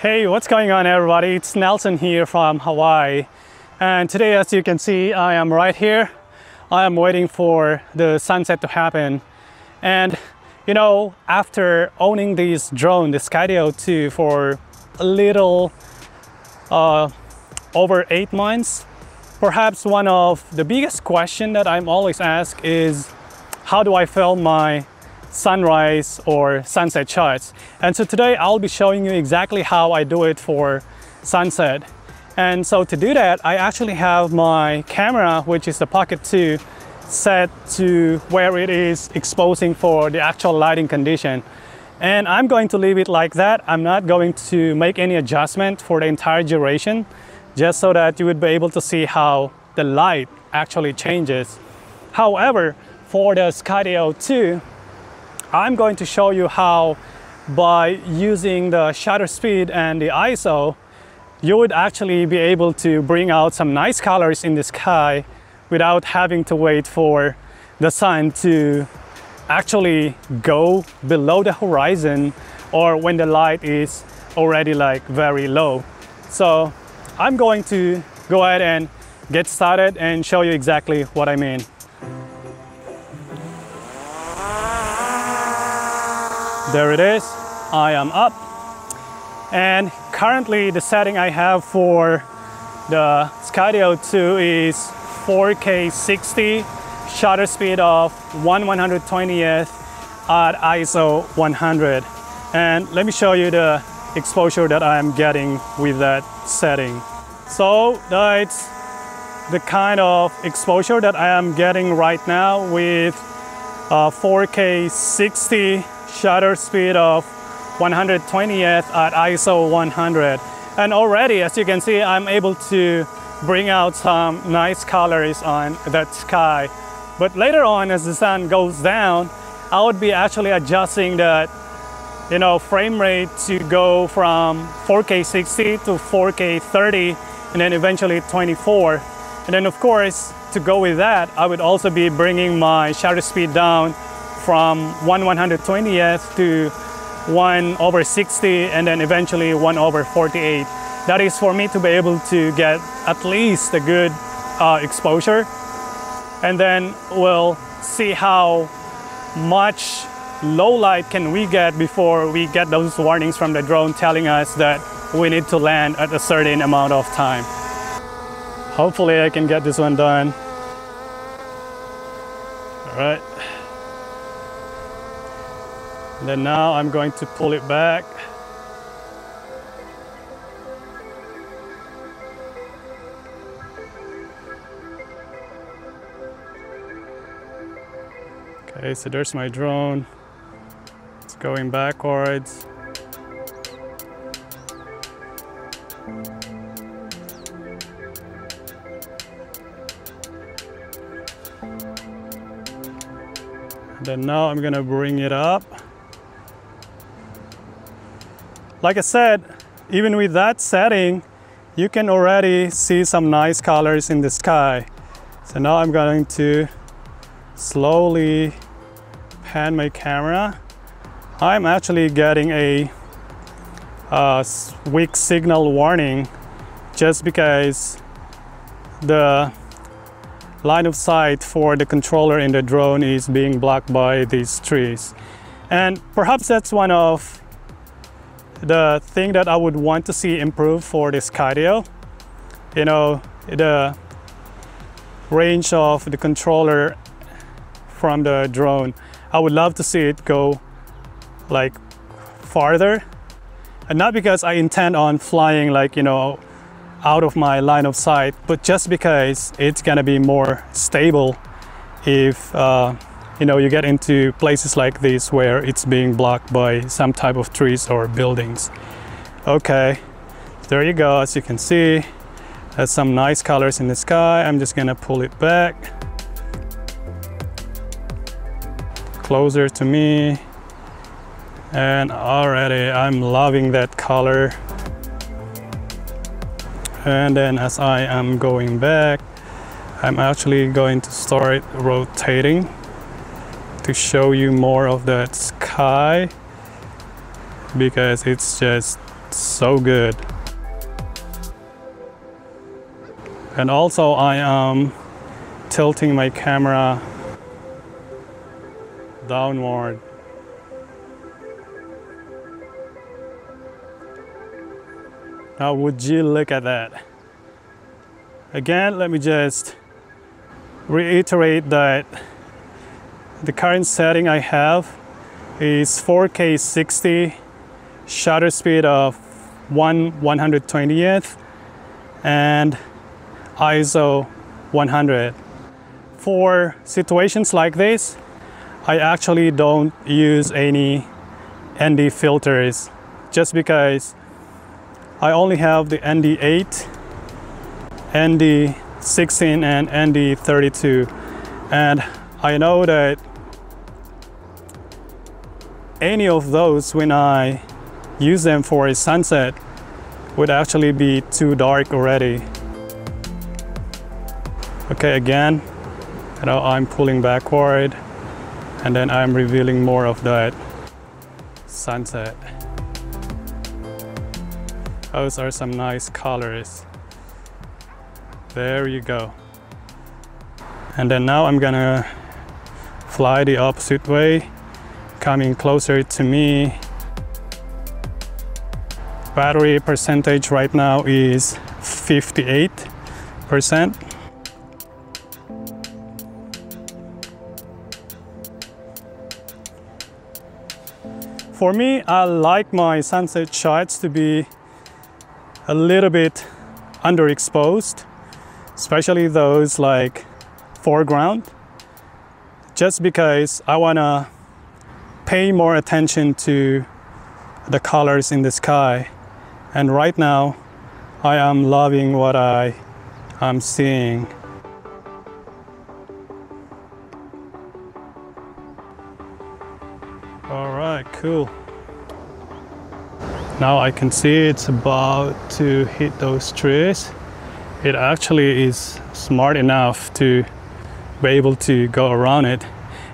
Hey, what's going on everybody? It's Nelson here from Hawaii, and today, as you can see, I am right here. I am waiting for the sunset to happen. And you know, after owning this drone, the Skydio 2, for a little over 8 months, perhaps one of the biggest questions that I'm always asked is, how do I film my sunrise or sunset shots? And so today I'll be showing you exactly how I do it for sunset. And so to do that, I actually have my camera, which is the Pocket 2, set to where it is exposing for the actual lighting condition. And I'm going to leave it like that. I'm not going to make any adjustment for the entire duration, just so that you would be able to see how the light actually changes. However, for the Skydio 2, I'm going to show you how, by using the shutter speed and the ISO, you would actually be able to bring out some nice colors in the sky without having to wait for the sun to actually go below the horizon or when the light is already like very low. So I'm going to go ahead and get started and show you exactly what I mean. There it is, I am up. And currently the setting I have for the Skydio 2 is 4K 60, shutter speed of 1/120th at ISO 100. And let me show you the exposure that I'm getting with that setting. So that's the kind of exposure that I am getting right now with 4K 60, shutter speed of 120th at ISO 100. And already, as you can see, I'm able to bring out some nice colors on that sky. But later on, as the sun goes down, I would be actually adjusting that, you know, frame rate to go from 4K 60 to 4K 30 and then eventually 24. And then of course, to go with that, I would also be bringing my shutter speed down from 1/120th to 1/60 and then eventually 1/48. That is for me to be able to get at least a good exposure. And then we'll see how much low light can we get before we get those warnings from the drone telling us that we need to land at a certain amount of time. Hopefully I can get this one done. All right. And then now I'm going to pull it back. Okay, so there's my drone. It's going backwards. And then now I'm gonna bring it up. Like I said, even with that setting, you can already see some nice colors in the sky. So now I'm going to slowly pan my camera. I'm actually getting a weak signal warning just because the line of sight for the controller in the drone is being blocked by these trees. And perhaps that's one of the thing that I would want to see improve for this Skydio. You know, the range of the controller from the drone. I would love to see it go like farther, and not because I intend on flying like, you know, out of my line of sight, but just because it's gonna be more stable if you know, you get into places like this where it's being blocked by some type of trees or buildings. Okay, there you go. As you can see, there's some nice colors in the sky. I'm just gonna pull it back closer to me, and already I'm loving that color. And then as I am going back, I'm actually going to start rotating to show you more of that sky, because it's just so good. And also I am tilting my camera downward. Now would you look at that? Again, let me just reiterate that the current setting I have is 4K 60, shutter speed of 1/120th, and ISO 100. For situations like this, I actually don't use any ND filters just because I only have the ND8, ND16 and ND32, and I know that any of those, when I use them for a sunset, would actually be too dark already. Okay, again, I'm pulling backward and then I'm revealing more of that sunset. Those are some nice colors. There you go. And then now I'm gonna fly the opposite way, coming closer to me. Battery percentage right now is 58%. For me, I like my sunset shots to be a little bit underexposed, especially those like foreground, just because I wanna pay more attention to the colors in the sky. And right now, I am loving what I am seeing. All right, cool. Now I can see it's about to hit those trees. It actually is smart enough to be able to go around it.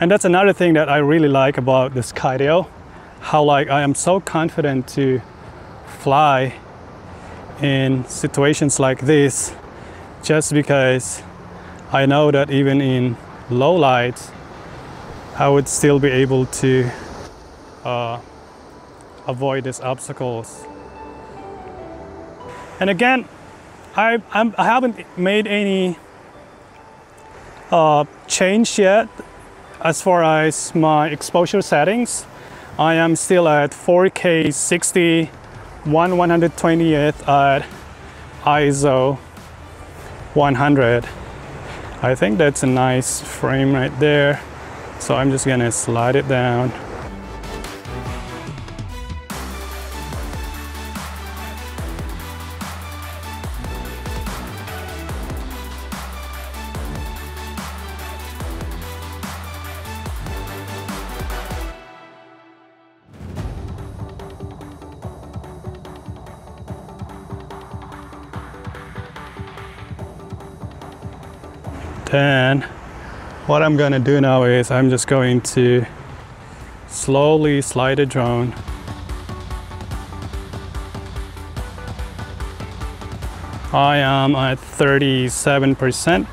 And that's another thing that I really like about the Skydio, how like I am so confident to fly in situations like this, just because I know that even in low light, I would still be able to avoid these obstacles. And again, I haven't made any change yet as far as my exposure settings. I am still at 4K 60, 1/120th at ISO 100. I think that's a nice frame right there. So I'm just gonna slide it down. Then what I'm gonna do now is I'm just going to slowly slide the drone I am at 37%.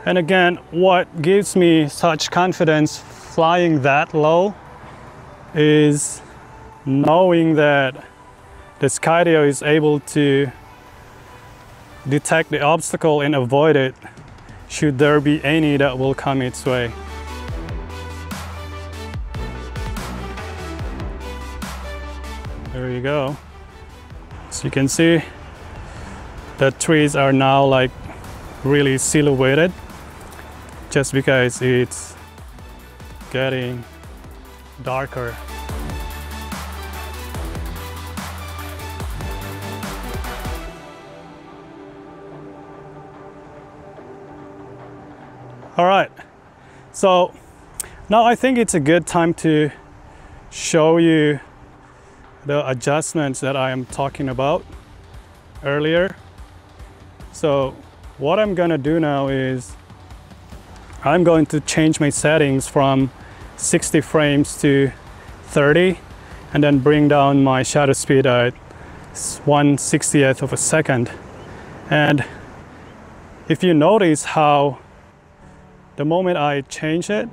And again, what gives me such confidence flying that low is knowing that the Skydio is able to detect the obstacle and avoid it should there be any that will come its way. There you go. So you can see the trees are now like really silhouetted just because it's getting darker. All right, so now I think it's a good time to show you the adjustments that I am talking about earlier. So what I'm gonna do now is I'm going to change my settings from 60 frames to 30 and then bring down my shutter speed at 1/60th of a second. And if you notice how the moment I change it,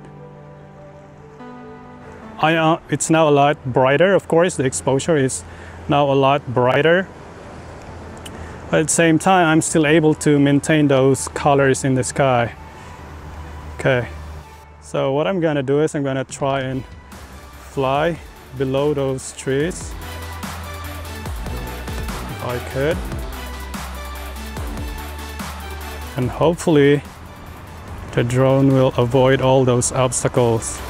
it's now a lot brighter. Of course, the exposure is now a lot brighter. But at the same time, I'm still able to maintain those colors in the sky. Okay, so what I'm gonna do is I'm gonna try and fly below those trees, if I could. And hopefully the drone will avoid all those obstacles.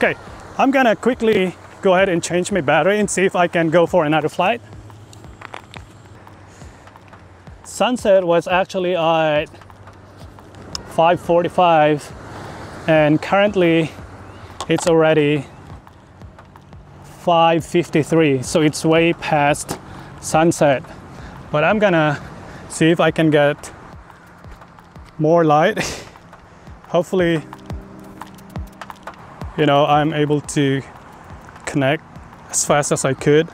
Okay, I'm gonna quickly go ahead and change my battery and see if I can go for another flight. Sunset was actually at 5:45 and currently it's already 5:53, so it's way past sunset. But I'm gonna see if I can get more light. Hopefully, you know, I'm able to connect as fast as I could.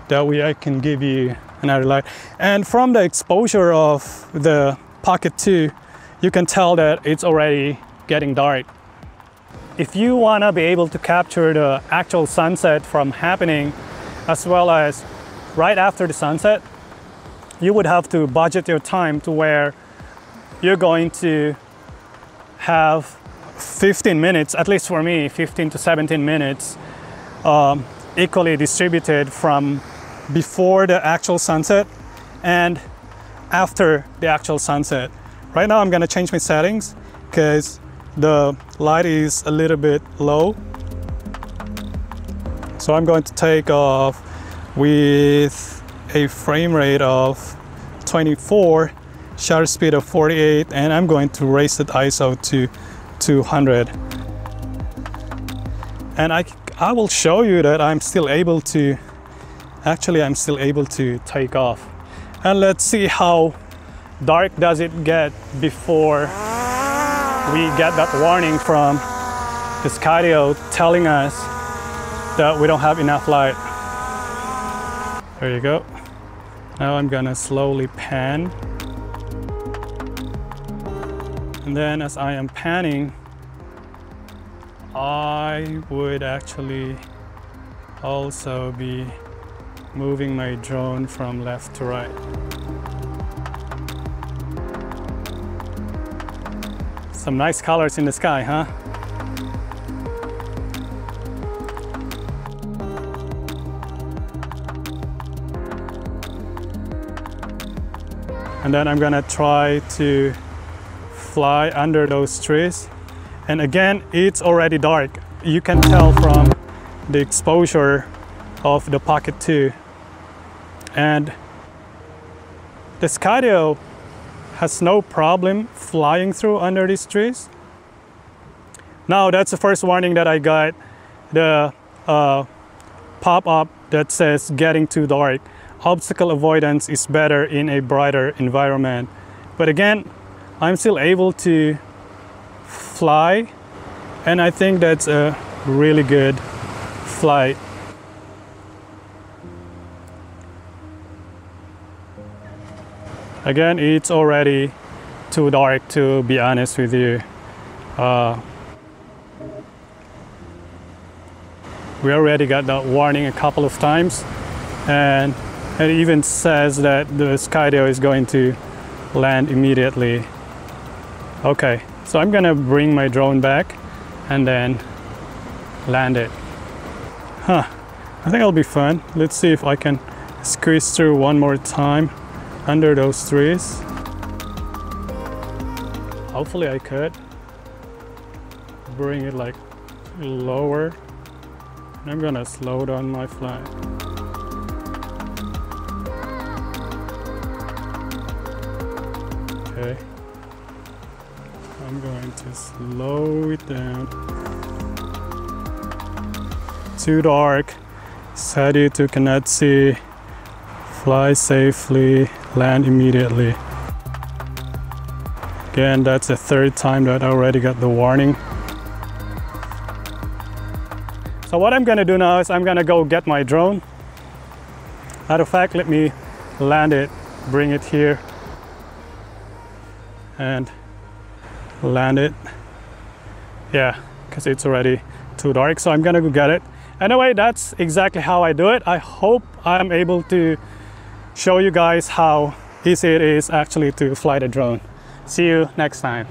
That way I can give you another light. And from the exposure of the Pocket 2, you can tell that it's already getting dark. If you wanna be able to capture the actual sunset from happening, as well as right after the sunset, you would have to budget your time to where you're going to have 15 minutes, at least for me, 15 to 17 minutes, equally distributed from before the actual sunset and after the actual sunset. Right now I'm gonna change my settings because the light is a little bit low. So I'm going to take off with a frame rate of 24, shutter speed of 48, and I'm going to raise the ISO to 200. And I will show you that I'm still able to take off. And let's see how dark does it get before we get that warning from the Skydio telling us that we don't have enough light. There you go. Now I'm gonna slowly pan. And then as I am panning, I would actually also be moving my drone from left to right. Some nice colors in the sky, huh? And then I'm gonna try to fly under those trees. And again, it's already dark. You can tell from the exposure of the Pocket 2. And the Skydio has no problem flying through under these trees. Now, that's the first warning that I got. The pop-up that says getting too dark. Obstacle avoidance is better in a brighter environment. But again, I'm still able to fly, and I think that's a really good flight. Again, it's already too dark, to be honest with you. We already got that warning a couple of times, and it even says that the Skydio is going to land immediately. Okay, so I'm gonna bring my drone back and then land it. I think it'll be fun. Let's see if I can squeeze through one more time under those trees. Hopefully I could bring it like lower. And I'm gonna slow down my flight. Okay. I'm going to slow it down. Too dark. Skydio cannot see. Fly safely, land immediately. Again, that's the third time that I already got the warning. So what I'm gonna do now is I'm gonna go get my drone. Matter of fact, let me land it, bring it here, and land it. Yeah, because it's already too dark, so I'm gonna go get it. Anyway, that's exactly how I do it. I hope I'm able to show you guys how easy it is actually to fly the drone. See you next time.